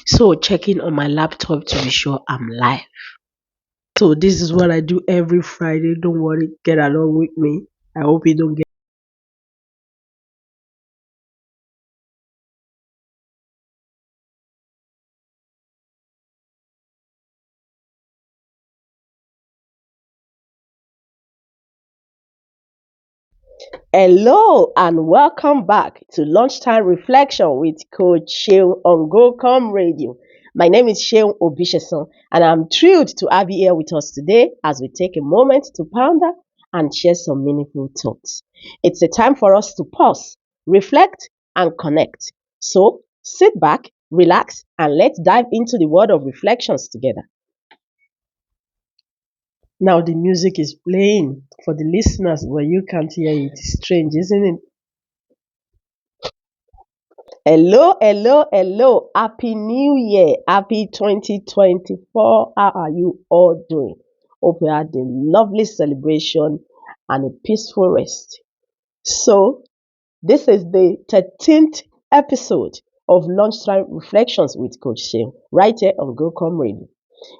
So checking on my laptop to be sure I'm live. So this is what I do every Friday. Don't worry, get along with me. I hope you don't get. Hello and welcome back to Lunchtime Reflection with Coach Seun on Gocom Radio. My name is seunobisesan and I'm thrilled to have you here with us today as we take a moment to ponder and share some meaningful thoughts. It's a time for us to pause, reflect, and connect. So sit back, relax, and let's dive into the world of reflections together. Now the music is playing for the listeners, but you can't hear it. It's strange, isn't it? Hello, hello, hello. Happy New Year. Happy 2024. How are you all doing? Hope you had a lovely celebration and a peaceful rest. So, this is the 13th episode of Lunchtime Reflections with Coach Seun, right here on Gocom Radio.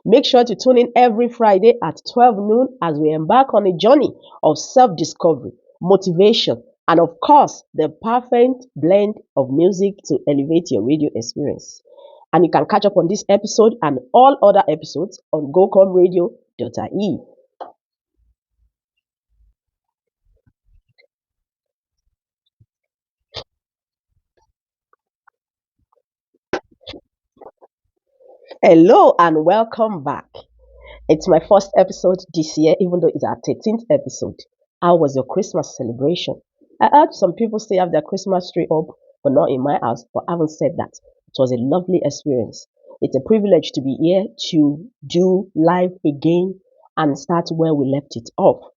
Make sure to tune in every Friday at 12 noon as we embark on a journey of self-discovery, motivation, and of course, the perfect blend of music to elevate your radio experience. And you can catch up on this episode and all other episodes on gocomradio.ie. Hello and welcome back. It's my first episode this year, even though it's our 13th episode. How was your Christmas celebration? I heard some people still have their Christmas tree up, but not in my house. But having said that, it was a lovely experience. It's a privilege to be here to do live again and start where we left it off.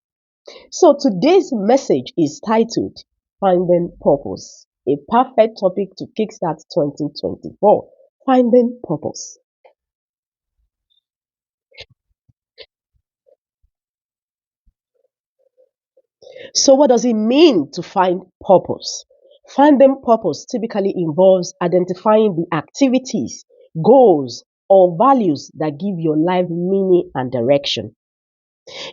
So today's message is titled Finding Purpose, a perfect topic to kickstart 2024. Finding Purpose. So, what does it mean to find purpose? Finding purpose typically involves identifying the activities, goals, or values that give your life meaning and direction.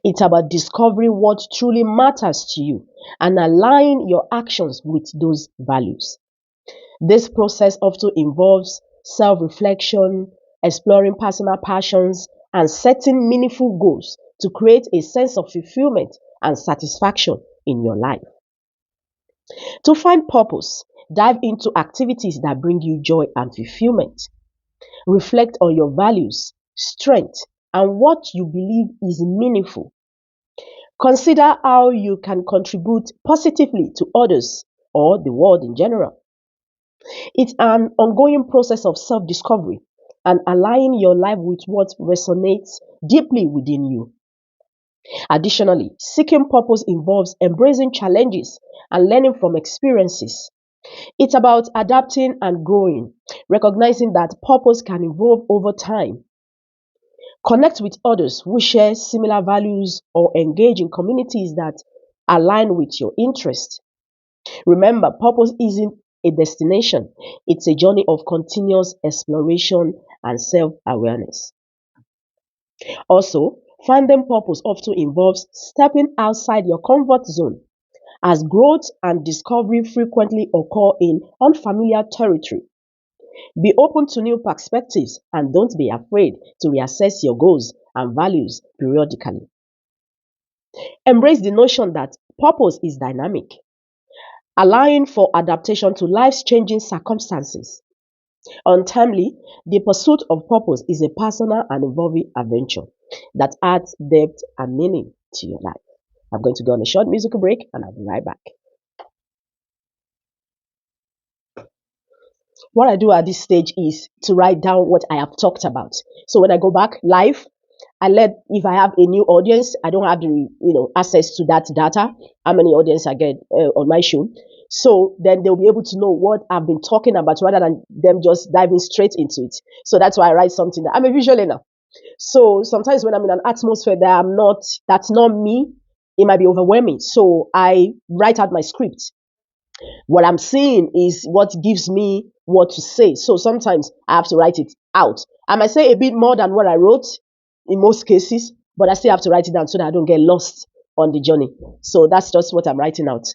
It's about discovering what truly matters to you and aligning your actions with those values. This process often involves self reflection, exploring personal passions, and setting meaningful goals to create a sense of fulfillment and satisfaction in your life. To find purpose, dive into activities that bring you joy and fulfillment. Reflect on your values, strengths, and what you believe is meaningful. Consider how you can contribute positively to others or the world in general. It's an ongoing process of self discovery and aligning your life with what resonates deeply within you. Additionally, seeking purpose involves embracing challenges and learning from experiences. It's about adapting and growing, recognizing that purpose can evolve over time. Connect with others who share similar values or engage in communities that align with your interests. Remember, purpose isn't a destination, it's a journey of continuous exploration and self awareness. Also, finding purpose often involves stepping outside your comfort zone, as growth and discovery frequently occur in unfamiliar territory. Be open to new perspectives and don't be afraid to reassess your goals and values periodically. Embrace the notion that purpose is dynamic, allowing for adaptation to life's changing circumstances. Ultimately, the pursuit of purpose is a personal and evolving adventure that adds depth and meaning to your life. I'm going to go on a short musical break and I'll be right back. What I do at this stage is to write down what I have talked about. So when I go back live, I let if I have a new audience, I don't have the access to that data, how many audience I get on my show. So then they'll be able to know what I've been talking about rather than them just diving straight into it. So that's why I write something. I'm a visual learner. So sometimes when I'm in an atmosphere that's not me, it might be overwhelming. So I write out my script What I'm seeing is what gives me what to say. So sometimes I have to write it out. I might say a bit more than what I wrote in most cases, but I still have to write it down so that I don't get lost on the journey. So that's just what I'm writing out.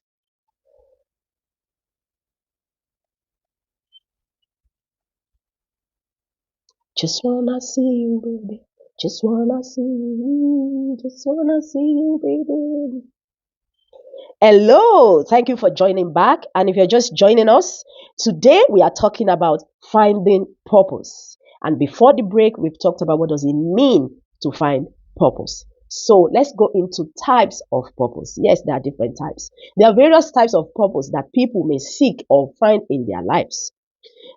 Just wanna see you, baby. Just wanna see you. Just wanna see you, baby. Hello, thank you for joining back. And if you're just joining us, today we are talking about finding purpose. And before the break, we've talked about what does it mean to find purpose. So let's go into types of purpose. Yes, there are different types. There are various types of purpose that people may seek or find in their lives.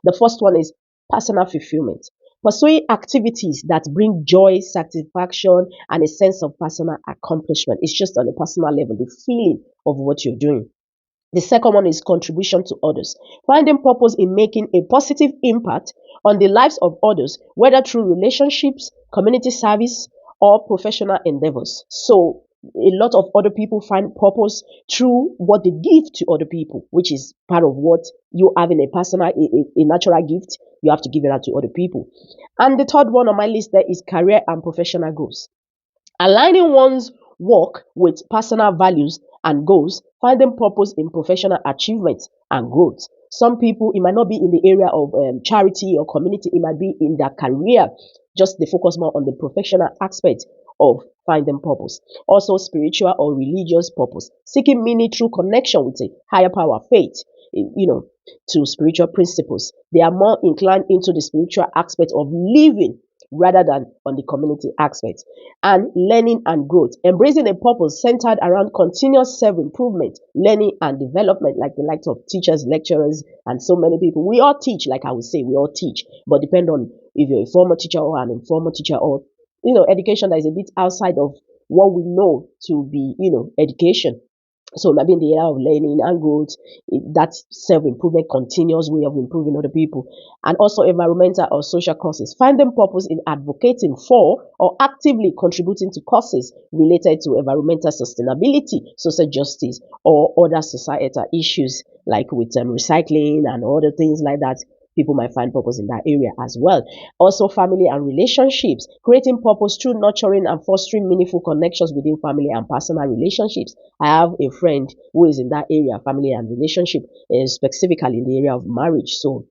The first one is personal fulfillment. Pursuing activities that bring joy, satisfaction, and a sense of personal accomplishment. It's just on a personal level, the feeling of what you're doing. The second one is contribution to others. Finding purpose in making a positive impact on the lives of others, whether through relationships, community service, or professional endeavors. So, a lot of other people find purpose through what they give to other people, which is part of what you having a personal, a natural gift. You have to give it out to other people. And the third one on my list there is career and professional goals. Aligning one's work with personal values and goals, finding purpose in professional achievements and growth. Some people, it might not be in the area of charity or community, it might be in their career. Just they focus more on the professional aspect of finding purpose. Also, spiritual or religious purpose, seeking meaning through connection with a higher power, faith, to spiritual principles. They are more inclined into the spiritual aspect of living rather than on the community aspect. And learning and growth, embracing a purpose centered around continuous self-improvement, learning and development, like the likes of teachers, lecturers, and so many people. We all teach, like I would say, we all teach, but depend on if you're a former teacher or an informal teacher, or education that is a bit outside of what we know to be education. So maybe in the area of learning and growth, that self-improvement, continuous way of improving other people, and also environmental or social causes. Finding purpose in advocating for or actively contributing to causes related to environmental sustainability, social justice, or other societal issues like with recycling and other things like that. People might find purpose in that area as well. Also, family and relationships, creating purpose through nurturing and fostering meaningful connections within family and personal relationships. I have a friend who is in that area, family and relationship, specifically in the area of marriage. So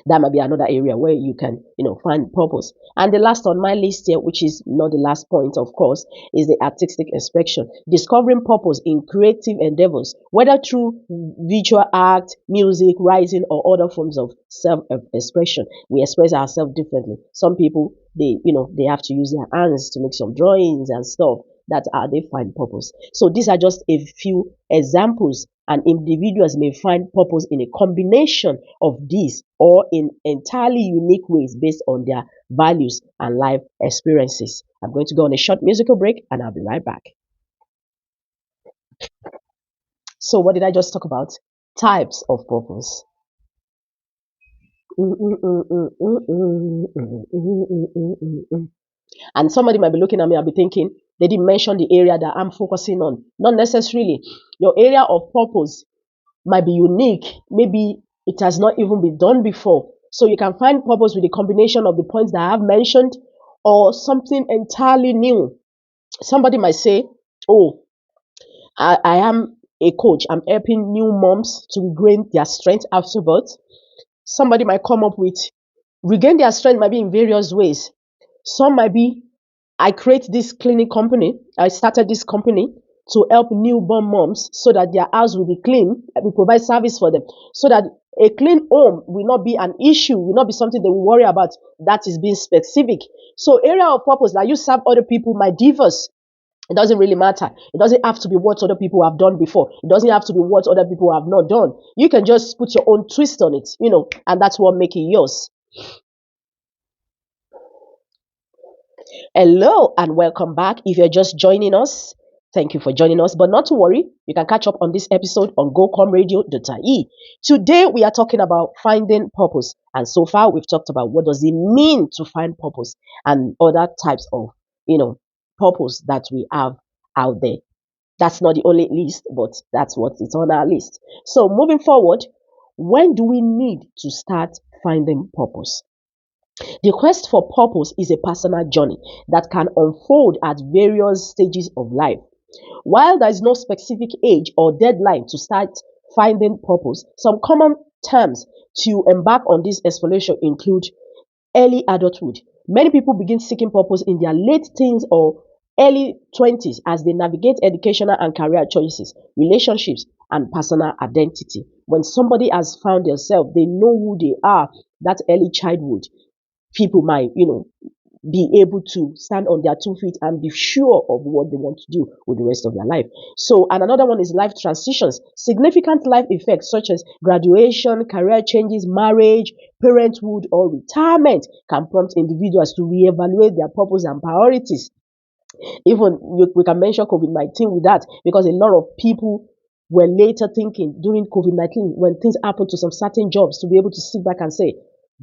that might be another area where you can find purpose. And the last on my list here, which is not the last point, of course, is the artistic expression, discovering purpose in creative endeavors, whether through visual art, music, writing, or other forms of self-expression. We express ourselves differently. Some people, they have to use their hands to make some drawings and stuff. That's how they find purpose. So these are just a few examples, and individuals may find purpose in a combination of these or in entirely unique ways based on their values and life experiences. I'm going to go on a short musical break and I'll be right back. So what did I just talk about? Types of purpose. And somebody might be looking at me and be thinking, they didn't mention the area that I'm focusing on. Not necessarily. Your area of purpose might be unique. Maybe it has not even been done before. So you can find purpose with a combination of the points that I have mentioned or something entirely new. Somebody might say, oh, I am a coach. I'm helping new moms to regain their strength after birth. Somebody might come up with regain their strength might be in various ways. Some might be I create this cleaning company. I started this company to help newborn moms so that their house will be clean. We provide service for them so that a clean home will not be an issue, will not be something they will worry about. That is being specific. So area of purpose that you serve other people might diverse. It doesn't really matter. It doesn't have to be what other people have done before. It doesn't have to be what other people have not done. You can just put your own twist on it, and that's what makes it yours. Hello and welcome back. If you're just joining us, thank you for joining us. But not to worry, you can catch up on this episode on Gocom Radio.ie. Today we are talking about finding purpose. And so far we've talked about what does it mean to find purpose and other types of, purpose that we have out there. That's not the only list, but that's what is on our list. So moving forward, when do we need to start finding purpose? The quest for purpose is a personal journey that can unfold at various stages of life. While there is no specific age or deadline to start finding purpose, some common terms to embark on this exploration include early adulthood. Many people begin seeking purpose in their late teens or early 20s as they navigate educational and career choices, relationships, and personal identity. When somebody has found themselves, they know who they are. That early childhood, people might, be able to stand on their 2 feet and be sure of what they want to do with the rest of their life. So, and another one is life transitions. Significant life effects such as graduation, career changes, marriage, parenthood, or retirement can prompt individuals to reevaluate their purpose and priorities. Even we can mention COVID-19 with that, because a lot of people were later thinking during COVID-19, when things happened to some certain jobs, to be able to sit back and say,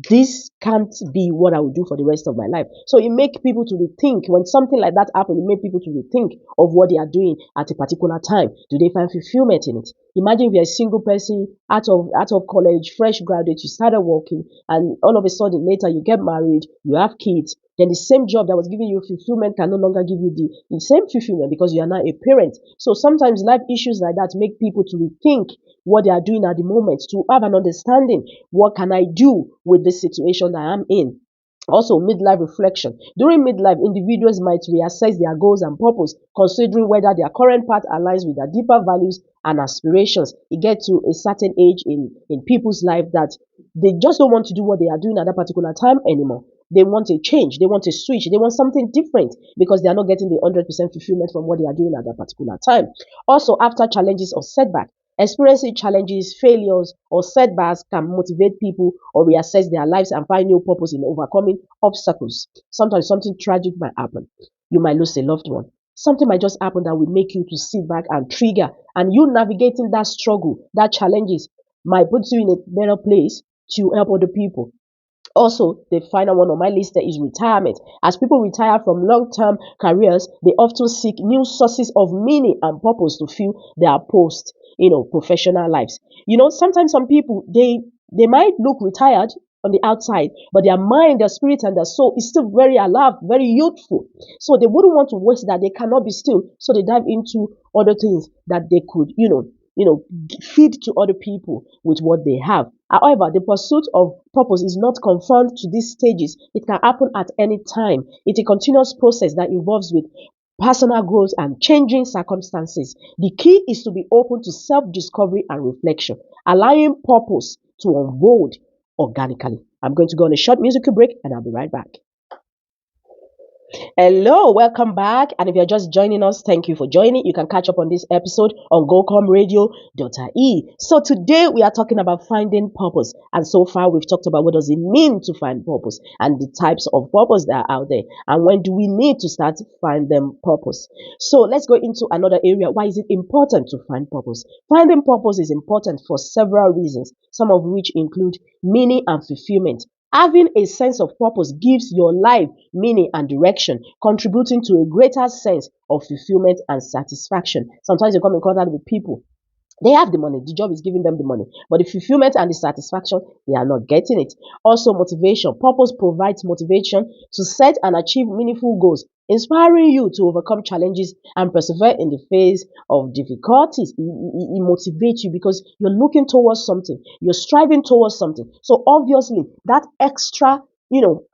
this can't be what I will do for the rest of my life. So it makes people to rethink. When something like that happens, it makes people to rethink of what they are doing at a particular time. Do they find fulfillment in it? Imagine if you're a single person out of college, fresh graduate, you started working, and all of a sudden later you get married, you have kids, then the same job that was giving you fulfillment can no longer give you the same fulfillment because you are now a parent. So sometimes life issues like that make people to rethink what they are doing at the moment, to have an understanding, what can I do with this situation that I'm in. Also, midlife reflection. During midlife, individuals might reassess their goals and purpose, considering whether their current path aligns with their deeper values and aspirations. It gets to a certain age in people's life that they just don't want to do what they are doing at that particular time anymore. They want a change, they want a switch, they want something different because they are not getting the 100% fulfillment from what they are doing at that particular time. Also, after challenges or setback, experiencing challenges, failures, or setbacks can motivate people or reassess their lives and find new purpose in overcoming obstacles. Sometimes something tragic might happen. You might lose a loved one. Something might just happen that will make you to sit back and trigger. And you navigating that struggle, that challenges, might put you in a better place to help other people. Also, the final one on my list there is retirement. As people retire from long-term careers, they often seek new sources of meaning and purpose to fill their professional lives. Sometimes some people they might look retired on the outside, but their mind, their spirit, and their soul is still very alive, very youthful. So they wouldn't want to waste that. They cannot be still. So they dive into other things that they could, feed to other people with what they have. However, the pursuit of purpose is not confined to these stages. It can happen at any time. It's a continuous process that involves with personal growth and changing circumstances. The key is to be open to self-discovery and reflection, allowing purpose to unfold organically. I'm going to go on a short musical break and I'll be right back. Hello, welcome back. And if you're just joining us, thank you for joining. You can catch up on this episode on Gocom Radio.ie. So today we are talking about finding purpose. And so far we've talked about what does it mean to find purpose and the types of purpose that are out there. And when do we need to start to find them purpose? So let's go into another area. Why is it important to find purpose? Finding purpose is important for several reasons, some of which include meaning and fulfillment. Having a sense of purpose gives your life meaning and direction, contributing to a greater sense of fulfillment and satisfaction. Sometimes you come in contact with people. They have the money, the job is giving them the money, but the fulfillment and the satisfaction, they are not getting it. Also, motivation. Purpose provides motivation to set and achieve meaningful goals, inspiring you to overcome challenges and persevere in the face of difficulties. It motivates you because you're looking towards something, you're striving towards something. So obviously, that extra,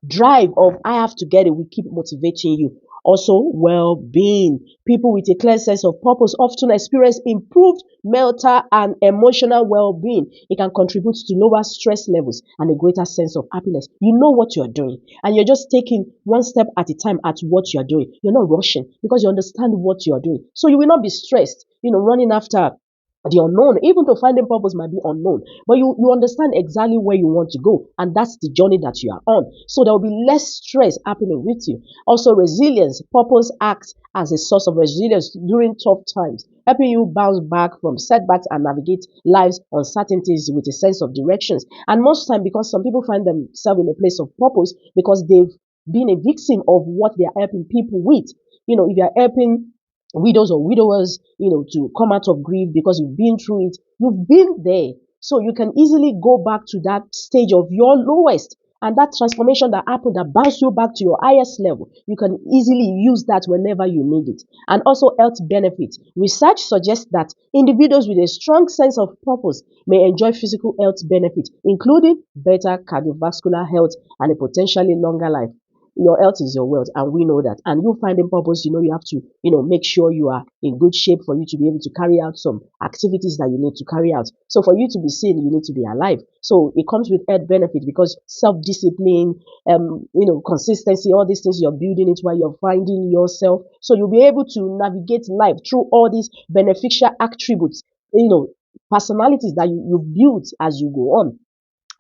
drive of I have to get it will keep motivating you. Also, well-being. People with a clear sense of purpose often experience improved mental and emotional well-being. It can contribute to lower stress levels and a greater sense of happiness. You know what you're doing, and you're just taking one step at a time at what you're doing. You're not rushing because you understand what you're doing. So you will not be stressed, running after the unknown. Even though finding purpose might be unknown, but you understand exactly where you want to go, and that's the journey that you are on. So there will be less stress happening with you. Also, resilience. Purpose acts as a source of resilience during tough times, helping you bounce back from setbacks and navigate life's uncertainties with a sense of directions. And most time, because some people find themselves in a place of purpose because they've been a victim of what they are helping people with. If you're helping widows or widowers, to come out of grief because you've been through it. You've been there. So you can easily go back to that stage of your lowest. And that transformation that happened that bounced you back to your highest level, you can easily use that whenever you need it. And also health benefits. Research suggests that individuals with a strong sense of purpose may enjoy physical health benefits, including better cardiovascular health and a potentially longer life. Your health is your wealth, and we know that. And you finding purpose, you have to, make sure you are in good shape for you to be able to carry out some activities that you need to carry out. So for you to be seen, you need to be alive. So it comes with health benefit because self-discipline, consistency, all these things, you're building it while you're finding yourself. So you'll be able to navigate life through all these beneficial attributes, personalities that you've built as you go on.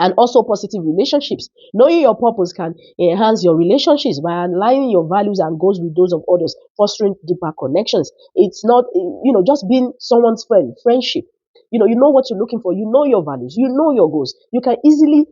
And also positive relationships. Knowing your purpose can enhance your relationships by aligning your values and goals with those of others, fostering deeper connections. It's not, just being someone's friend, friendship. You know what you're looking for. You know your values. You know your goals. You can easily,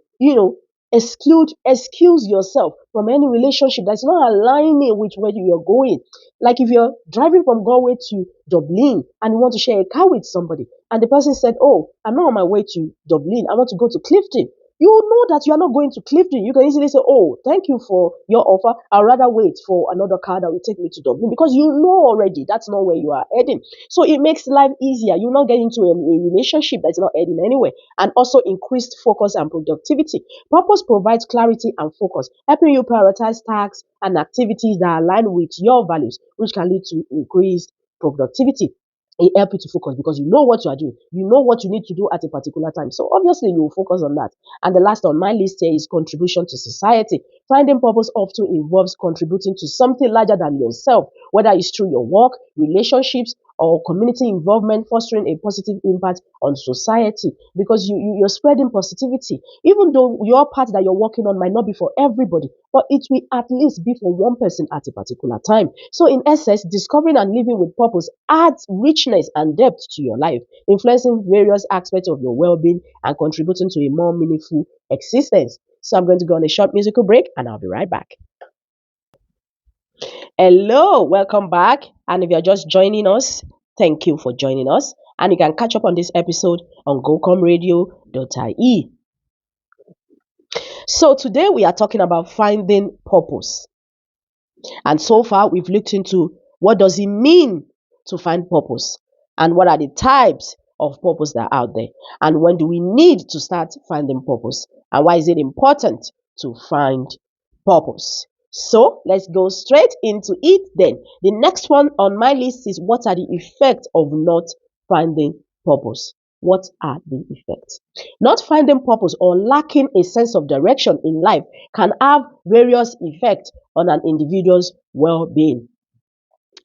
excuse yourself from any relationship that's not aligning with where you're going. Like if you're driving from Galway to Dublin and you want to share a car with somebody, and the person said, "Oh, I'm not on my way to Dublin. I want to go to Clifton." You know that you are not going to Clifton. You can easily say, "Oh, thank you for your offer. I'll rather wait for another car that will take me to Dublin," because you know already that's not where you are heading. So it makes life easier. You not get into a relationship that's not heading anywhere. And also increased focus and productivity. Purpose provides clarity and focus, helping you prioritize tasks and activities that align with your values, which can lead to increased productivity. It helps you to focus because you know what you are doing. You know what you need to do at a particular time. So obviously you will focus on that. And the last on my list here is contribution to society. Finding purpose often involves contributing to something larger than yourself, whether it's through your work, relationships, or community involvement, fostering a positive impact on society because you're spreading positivity. Even though your part that you're working on might not be for everybody, but it will at least be for one person at a particular time. So in essence, discovering and living with purpose adds richness and depth to your life, influencing various aspects of your well-being and contributing to a more meaningful existence. So I'm going to go on a short musical break and I'll be right back. Hello, welcome back. And if you're just joining us, thank you for joining us. And you can catch up on this episode on Gocom Radio.ie. So today we are talking about finding purpose. And so far we've looked into what does it mean to find purpose and what are the types of purpose that are out there and when do we need to start finding purpose and why is it important to find purpose. So let's go straight into it then. The next one on my list is what are the effects of not finding purpose? What are the effects? Not finding purpose or lacking a sense of direction in life can have various effects on an individual's well-being.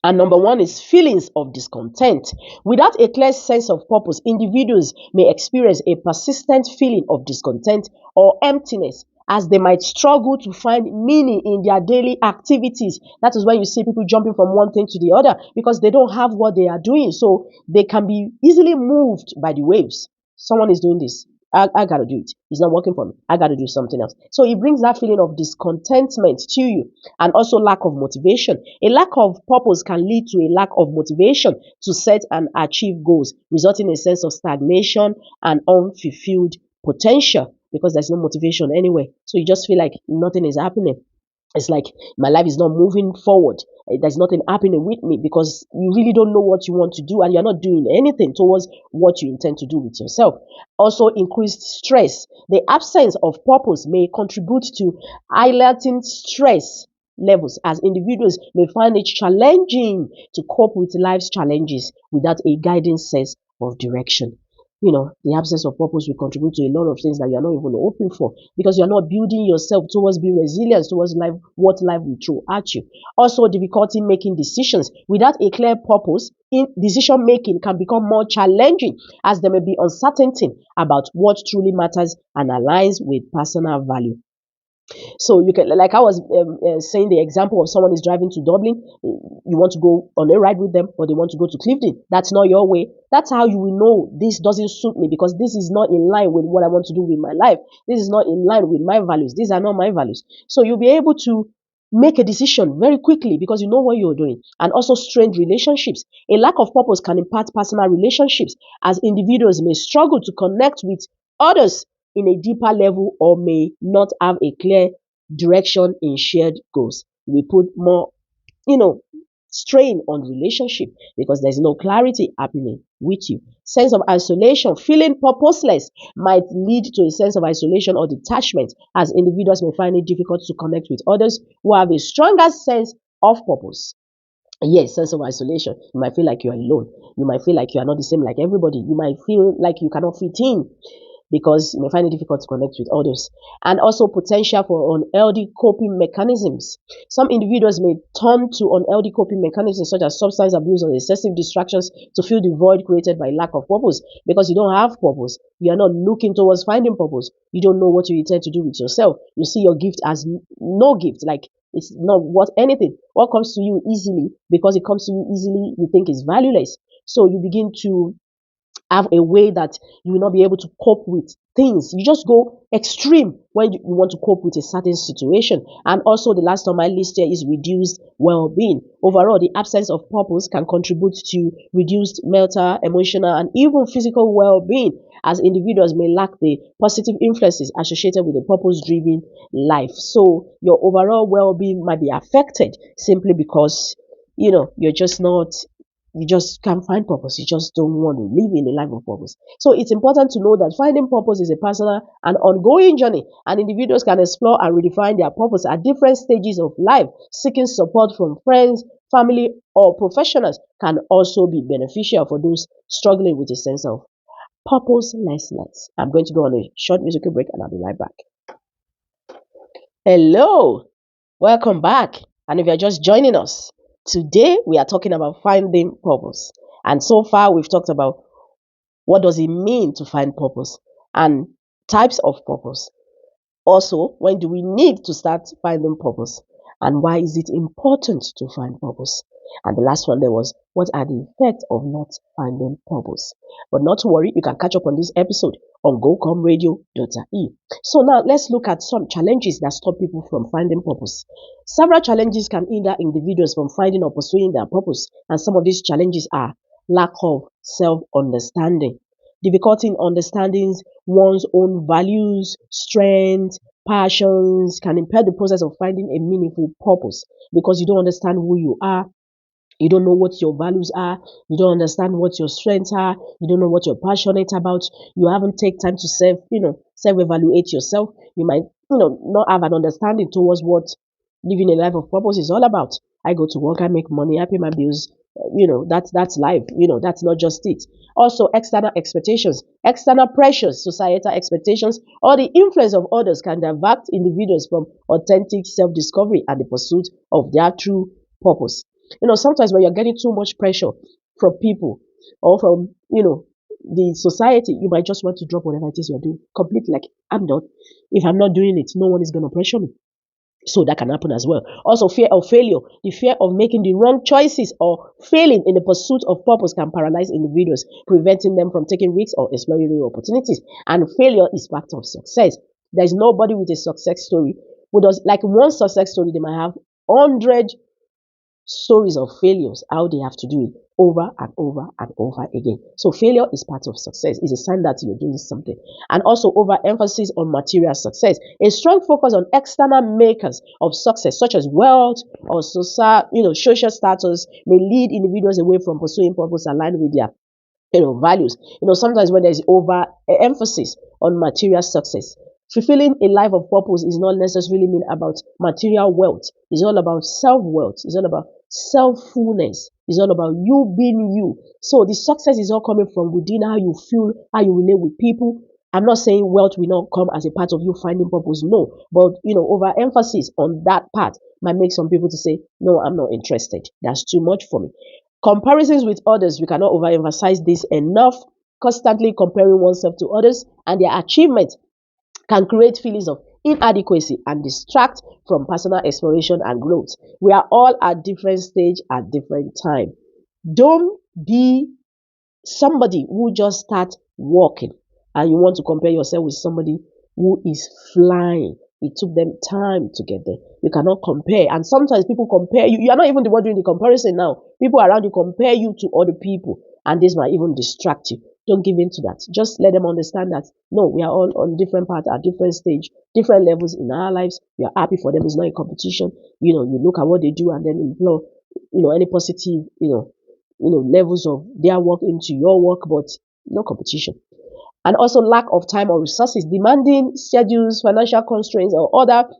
And number one is feelings of discontent. Without a clear sense of purpose, individuals may experience a persistent feeling of discontent or emptiness as they might struggle to find meaning in their daily activities. That is why you see people jumping from one thing to the other because they don't have what they are doing. So they can be easily moved by the waves. Someone is doing this. I got to do it. It's not working for me. I got to do something else. So it brings that feeling of discontentment to you and also lack of motivation. A lack of purpose can lead to a lack of motivation to set and achieve goals, resulting in a sense of stagnation and unfulfilled potential because there's no motivation anywhere. So you just feel like nothing is happening. It's like my life is not moving forward. There's nothing happening with me because you really don't know what you want to do and you're not doing anything towards what you intend to do with yourself. Also, increased stress. The absence of purpose may contribute to highlighting stress levels as individuals may find it challenging to cope with life's challenges without a guiding sense of direction. The absence of purpose will contribute to a lot of things that you're not even hoping for because you're not building yourself towards being resilient towards life, what life will throw at you. Also, difficulty making decisions. Without a clear purpose, decision making can become more challenging as there may be uncertainty about what truly matters and aligns with personal value. So you can, like I was saying, the example of someone is driving to Dublin. You want to go on a ride with them, or they want to go to Clifton. That's not your way. That's how you will know this doesn't suit me because this is not in line with what I want to do with my life. This is not in line with my values. These are not my values. So you'll be able to make a decision very quickly because you know what you're doing, and also strained relationships. A lack of purpose can impact personal relationships as individuals may struggle to connect with others in a deeper level or may not have a clear direction in shared goals. We put more, you know, strain on relationship because there's no clarity happening with you. Sense of isolation, feeling purposeless might lead to a sense of isolation or detachment as individuals may find it difficult to connect with others who have a stronger sense of purpose. Yes, sense of isolation. You might feel like you're alone. You might feel like you are not the same like everybody. You might feel like you cannot fit in because you may find it difficult to connect with others. And also potential for unhealthy coping mechanisms. Some individuals may turn to unhealthy coping mechanisms such as substance abuse or excessive distractions to fill the void created by lack of purpose. Because you don't have purpose, you are not looking towards finding purpose. You don't know what you intend to do with yourself. You see your gift as no gift, like it's not worth anything. What comes to you easily, because it comes to you easily, you think is valueless. So you begin to have a way that you will not be able to cope with things. You just go extreme when you want to cope with a certain situation. And also the last on my list here is reduced well-being. Overall, the absence of purpose can contribute to reduced mental, emotional, and even physical well-being as individuals may lack the positive influences associated with a purpose-driven life. So your overall well-being might be affected simply because, you're just not, you just can't find purpose. You just don't want to live in a life of purpose. So it's important to know that finding purpose is a personal and ongoing journey, and individuals can explore and redefine their purpose at different stages of life. Seeking support from friends, family, or professionals can also be beneficial for those struggling with a sense of purposelessness. I'm going to go on a short musical break and I'll be right back. Hello, welcome back. And if you're just joining us, today we are talking about finding purpose. And so far we've talked about what does it mean to find purpose and types of purpose. Also, when do we need to start finding purpose and why is it important to find purpose? And the last one there was, what are the effects of not finding purpose? But not to worry, you can catch up on this episode on Gocom Radio.ie. So now let's look at some challenges that stop people from finding purpose. Several challenges can hinder individuals from finding or pursuing their purpose, and some of these challenges are lack of self-understanding, difficulty in understanding one's own values, strengths, passions can impair the process of finding a meaningful purpose because you don't understand who you are. You don't know what your values are. You don't understand what your strengths are. You don't know what you're passionate about. You haven't taken time to self-evaluate yourself. You might, not have an understanding towards what living a life of purpose is all about. I go to work, I make money, I pay my bills. That's life. That's not just it. Also, external expectations, external pressures, societal expectations, or the influence of others can divert individuals from authentic self-discovery and the pursuit of their true purpose. Sometimes when you're getting too much pressure from people or from, the society, you might just want to drop whatever it is you're doing completely. Like, I'm not. If I'm not doing it, no one is going to pressure me. So that can happen as well. Also, fear of failure. The fear of making the wrong choices or failing in the pursuit of purpose can paralyze individuals, preventing them from taking risks or exploring new opportunities. And failure is part of success. There's nobody with a success story who does, like one success story, they might have 100 stories of failures, how they have to do it over and over and over again. So failure is part of success. It's a sign that you're doing something. And also overemphasis on material success. A strong focus on external makers of success, such as wealth or social status, may lead individuals away from pursuing purpose aligned with their values. Sometimes when there's over emphasis on material success, fulfilling a life of purpose is not necessarily mean about material wealth. It's all about self-wealth. It's all about self-fullness. It's all about you being you. So the success is all coming from within, how you feel, how you relate with people. I'm not saying wealth will not come as a part of you finding purpose. No. But, overemphasis on that part might make some people to say, no, I'm not interested. That's too much for me. Comparisons with others, we cannot overemphasize this enough. Constantly comparing oneself to others and their achievements can create feelings of inadequacy and distract from personal exploration and growth. We are all at different stage at different time. Don't be somebody who just start walking and you want to compare yourself with somebody who is flying. It took them time to get there. You cannot compare. And sometimes people compare you. You are not even the one doing the comparison now. People around you compare you to other people. And this might even distract you. Don't give in to that. Just let them understand that, no, we are all on different paths at different stage, different levels in our lives. You are happy for them. It's not a competition. You look at what they do and then employ, any positive, levels of their work into your work, but no competition. And also lack of time or resources, demanding schedules, financial constraints, or other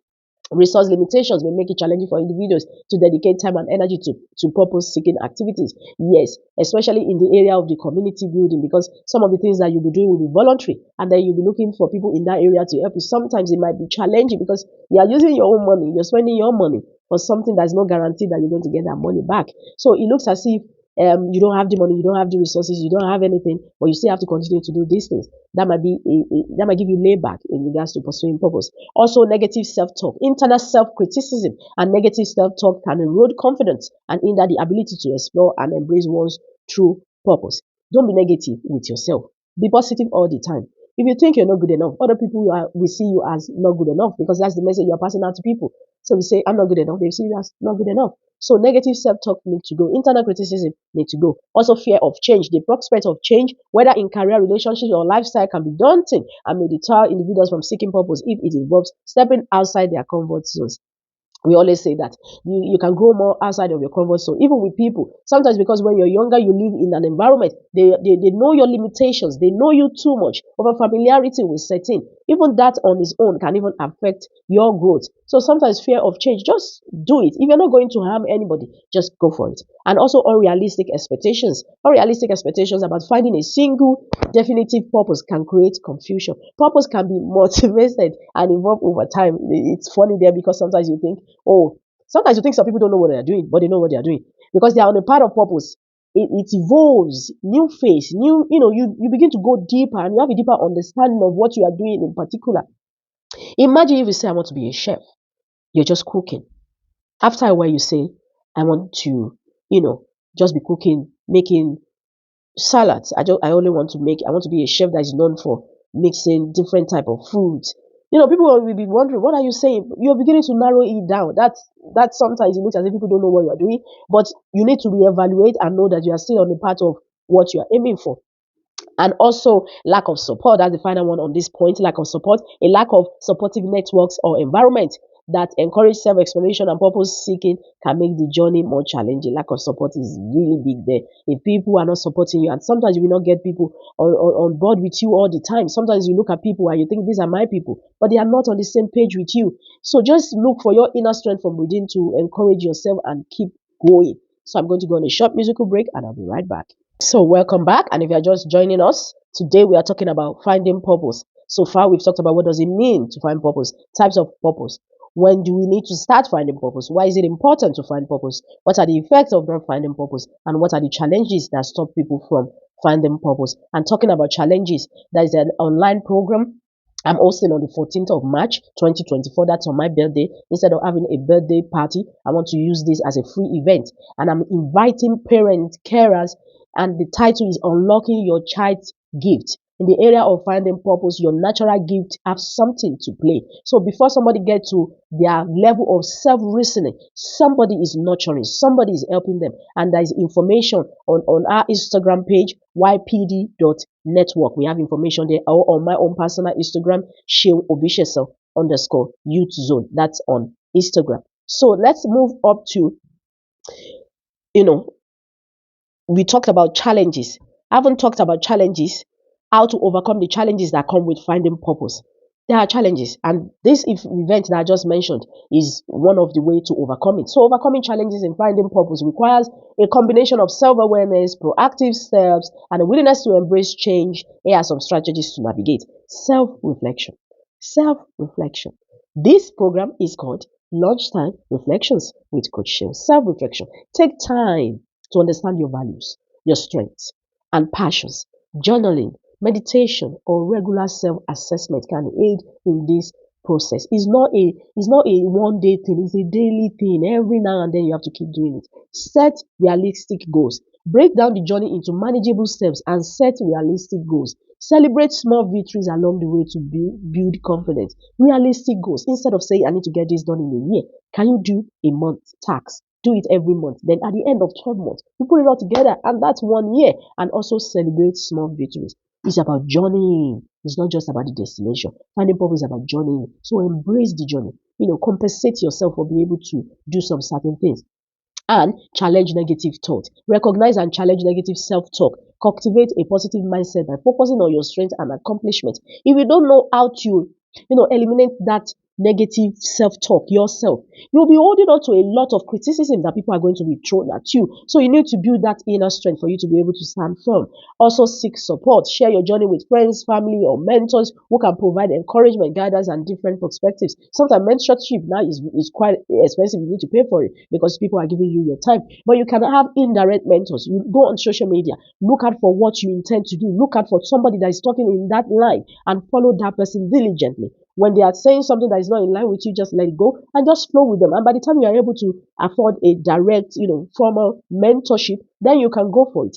resource limitations may make it challenging for individuals to dedicate time and energy to purpose-seeking activities. Yes, especially in the area of the community building, because some of the things that you'll be doing will be voluntary, and then you'll be looking for people in that area to help you. Sometimes it might be challenging because you are using your own money, you're spending your money for something that's not guaranteed that you're going to get that money back. So it looks as if you don't have the money, you don't have the resources, you don't have anything, but you still have to continue to do these things. That might be that might give you layback in regards to pursuing purpose. Also, negative self-talk, internal self-criticism, and negative self-talk can erode confidence and hinder the ability to explore and embrace one's true purpose. Don't be negative with yourself. Be positive all the time. If you think you're not good enough, other people will see you as not good enough, because that's the message you're passing out to people. So we say, I'm not good enough. They see you as not good enough. So negative self-talk needs to go. Internal criticism needs to go. Also, fear of change. The prospect of change, whether in career, relationships, or lifestyle, can be daunting and may deter individuals from seeking purpose if it involves stepping outside their comfort zones. We always say that you can grow more outside of your comfort zone, even with people. Sometimes because when you're younger, you live in an environment, they know your limitations, they know you too much. Over familiarity will set in. Even that on its own can even affect your growth. So sometimes fear of change, just do it. If you're not going to harm anybody, just go for it. And also unrealistic expectations. Unrealistic expectations about finding a single definitive purpose can create confusion. Purpose can be motivated and evolve over time. It's funny there because sometimes you think, sometimes you think some people don't know what they're doing, but they know what they're doing because they are on a path of purpose. It evolves, new phase, you begin to go deeper and you have a deeper understanding of what you are doing in particular. Imagine if you say, I want to be a chef. You're just cooking. After a while, you say, I want to, just be cooking, making salads. I want to be a chef that is known for mixing different type of foods. People will be wondering, what are you saying? You're beginning to narrow it down. That sometimes it looks as if people don't know what you are doing, but you need to reevaluate and know that you are still on the path of what you are aiming for. And also lack of support. That's the final one on this point. Lack of support, a lack of supportive networks or environment that encourage self-exploration and purpose seeking can make the journey more challenging. Lack of support is really big there. If people are not supporting you, and sometimes you will not get people on board with you all the time. Sometimes you look at people and you think these are my people, but they are not on the same page with you. So just look for your inner strength from within to encourage yourself and keep going. So I'm going to go on a short musical break and I'll be right back. So welcome back, and if you're just joining us, today we are talking about finding purpose. So far we've talked about what does it mean to find purpose, types of purpose, when do we need to start finding purpose, why is it important to find purpose, what are the effects of not finding purpose, and what are the challenges that stop people from finding purpose. And talking about challenges, there is an online program I'm hosting on the 14th of March 2024. That's on my birthday. Instead of having a birthday party, I want to use this as a free event. And I'm inviting parents, carers, and the title is Unlocking Your Child's Gift. In the area of finding purpose, your natural gift have something to play. So before somebody gets to their level of self-reasoning, somebody is nurturing, somebody is helping them. And there is information on our Instagram page, ypd.network. We have information there, or on my own personal Instagram, seunobisesan.youthzone. That's on Instagram. So let's move up to, we talked about challenges. I haven't talked about challenges, how to overcome the challenges that come with finding purpose. There are challenges, and this event that I just mentioned is one of the ways to overcome it. So overcoming challenges in finding purpose requires a combination of self-awareness, proactive steps, and a willingness to embrace change. Here are some strategies to navigate. Self-reflection. Self-reflection. This program is called Lunchtime Reflections with Coach Seun. Self-reflection. Take time to understand your values, your strengths, and passions. Journaling, meditation, or regular self-assessment can aid in this process. It's not a one day thing, it's a daily thing. Every now and then you have to keep doing it. Set realistic goals. Break down the journey into manageable steps and set realistic goals. Celebrate small victories along the way to build confidence. Realistic goals. Instead of saying, I need to get this done in a year, can you do a month tax? Do it every month. Then at the end of 12 months, you put it all together, and that's 1 year. And also celebrate small victories. It's about journeying. It's not just about the destination. Finding purpose is about journeying. So embrace the journey. Compensate yourself for being able to do some certain things. And challenge negative thought. Recognize and challenge negative self-talk. Cultivate a positive mindset by focusing on your strengths and accomplishments. If you don't know how to, eliminate that negative self-talk yourself, you'll be holding on to a lot of criticism that people are going to be thrown at you. So you need to build that inner strength for you to be able to stand firm. Also seek support. Share your journey with friends, family, or mentors who can provide encouragement, guidance, and different perspectives. Sometimes mentorship now is quite expensive. You need to pay for it because people are giving you your time. But you can have indirect mentors. You go on social media, look out for what you intend to do. Look out for somebody that is talking in that line and follow that person diligently. When they are saying something that is not in line with you, just let it go and just flow with them. And by the time you are able to afford a direct, formal mentorship, then you can go for it.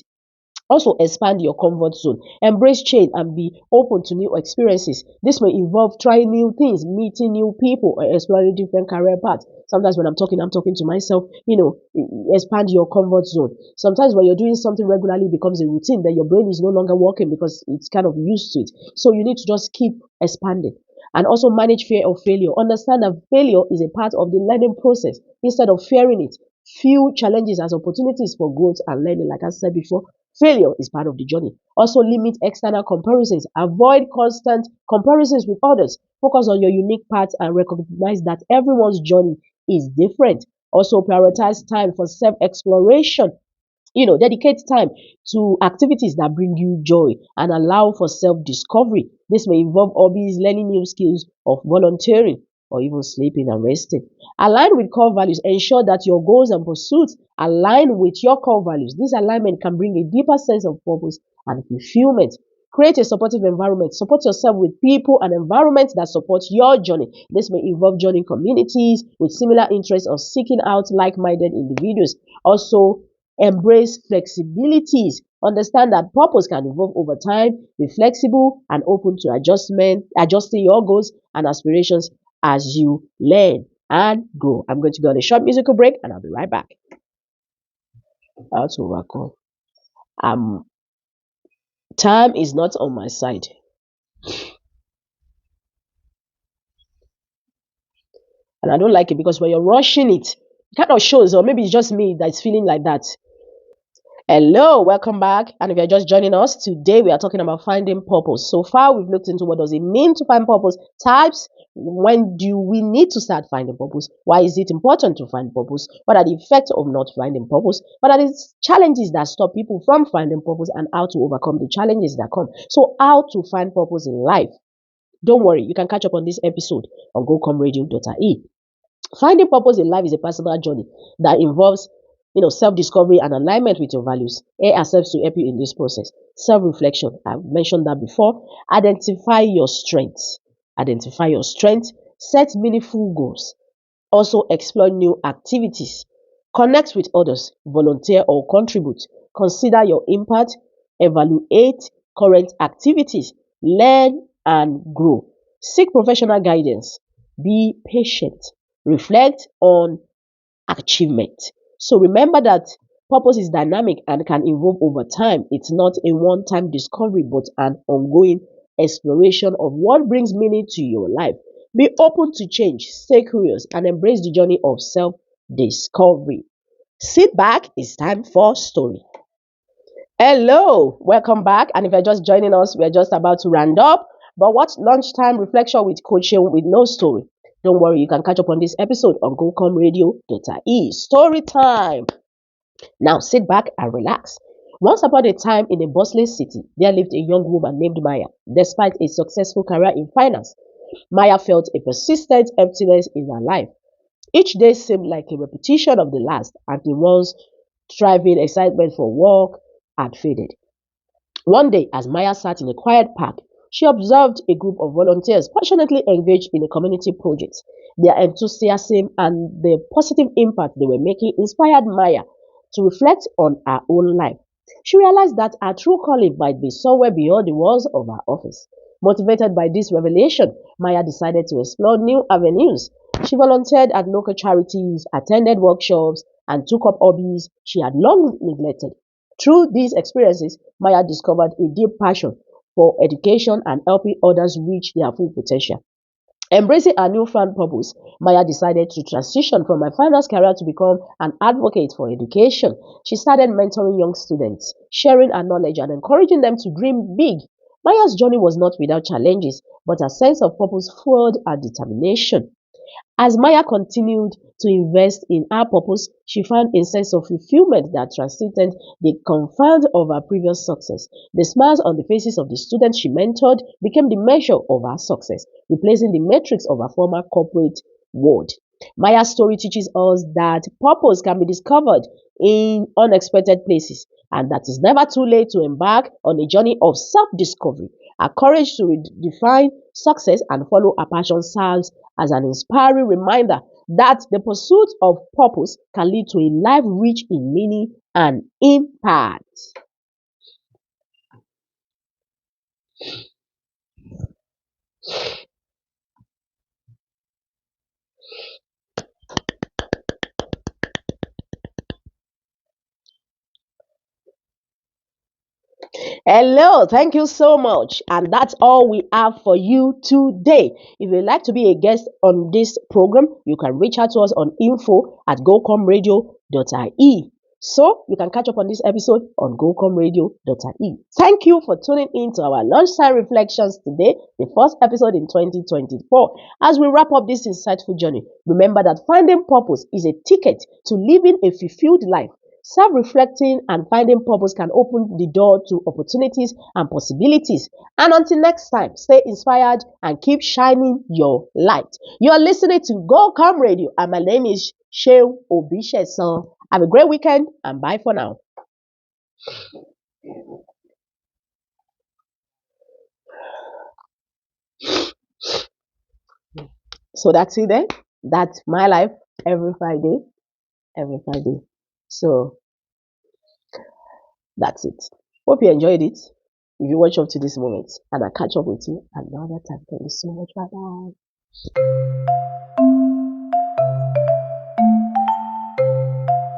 Also, expand your comfort zone. Embrace change and be open to new experiences. This may involve trying new things, meeting new people, or exploring different career paths. Sometimes when I'm talking to myself, expand your comfort zone. Sometimes when you're doing something regularly, it becomes a routine, then your brain is no longer working because it's kind of used to it. So you need to just keep expanding. And also manage fear of failure. Understand that failure is a part of the learning process. Instead of fearing it, view challenges as opportunities for growth and learning. Like I said before, failure is part of the journey. Also limit external comparisons. Avoid constant comparisons with others. Focus on your unique path and recognize that everyone's journey is different. Also prioritize time for self-exploration. Dedicate time to activities that bring you joy and allow for self-discovery. This may involve hobbies, learning new skills, or volunteering, or even sleeping and resting. Align with core values. Ensure that your goals and pursuits align with your core values. This alignment can bring a deeper sense of purpose and fulfillment. Create a supportive environment. Support yourself with people and environments that support your journey. This may involve joining communities with similar interests or seeking out like-minded individuals. Also, embrace flexibilities. Understand that purpose can evolve over time. Be flexible and open to adjusting your goals and aspirations as you learn and grow. I'm going to go on a short musical break and I'll be right back. That's overcome. Time is not on my side. And I don't like it because when you're rushing it kind of shows, or maybe it's just me that's feeling like that. Hello, welcome back. And if you're just joining us, today we are talking about finding purpose. So far, we've looked into what does it mean to find purpose, types, when do we need to start finding purpose, why is it important to find purpose, what are the effects of not finding purpose, what are the challenges that stop people from finding purpose, and how to overcome the challenges that come. So how to find purpose in life. Don't worry, you can catch up on this episode on gocomradio.ie. Finding purpose in life is a personal journey that involves self-discovery and alignment with your values. AI accepts to help you in this process. Self-reflection, I've mentioned that before. Identify your strengths. Identify your strengths. Set meaningful goals. Also explore new activities. Connect with others. Volunteer or contribute. Consider your impact. Evaluate current activities. Learn and grow. Seek professional guidance. Be patient. Reflect on achievement. So remember that purpose is dynamic and can evolve over time. It's not a one-time discovery, but an ongoing exploration of what brings meaning to your life. Be open to change, stay curious, and embrace the journey of self-discovery. Sit back, it's time for story. Hello, welcome back. And if you're just joining us, we're just about to round up. But what's lunchtime reflection with Coach Seun with no story? Don't worry, you can catch up on this episode on Gocom Radio.ie. Story time. Now sit back and relax. Once upon a time in a bustling city, there lived a young woman named Maya. Despite a successful career in finance, Maya felt a persistent emptiness in her life. Each day seemed like a repetition of the last, and the once thriving excitement for work had faded. One day, as Maya sat in a quiet park, she observed a group of volunteers passionately engaged in a community project. Their enthusiasm and the positive impact they were making inspired Maya to reflect on her own life. She realized that her true calling might be somewhere beyond the walls of her office. Motivated by this revelation, Maya decided to explore new avenues. She volunteered at local charities, attended workshops, and took up hobbies she had long neglected. Through these experiences, Maya discovered a deep passion for education and helping others reach their full potential. Embracing her newfound purpose, Maya decided to transition from her finance career to become an advocate for education. She started mentoring young students, sharing her knowledge and encouraging them to dream big. Maya's journey was not without challenges, but her sense of purpose fueled her determination. As Maya continued to invest in her purpose, she found a sense of fulfillment that transcended the confines of her previous success. The smiles on the faces of the students she mentored became the measure of her success, replacing the metrics of her former corporate world. Maya's story teaches us that purpose can be discovered in unexpected places and that it's never too late to embark on a journey of self discovery. Our courage to redefine success and follow our passion serves as an inspiring reminder that the pursuit of purpose can lead to a life rich in meaning and impact. Hello, thank you so much. And that's all we have for you today. If you'd like to be a guest on this program, you can reach out to us on info@gocomradio.ie. So you can catch up on this episode on gocomradio.ie. Thank you for tuning in to our Lunchtime Reflections today, the first episode in 2024. As we wrap up this insightful journey, remember that finding purpose is a ticket to living a fulfilled life. Self-reflecting and finding purpose can open the door to opportunities and possibilities. And until next time, stay inspired and keep shining your light. You're listening to Gocom Radio, and my name is seunobisesan. Have a great weekend and bye for now. So that's it then. That's my life every Friday. Every Friday. So that's it. Hope you enjoyed it. If you watch up to this moment, and I'll catch up with you another time. Thank you so much. Bye bye.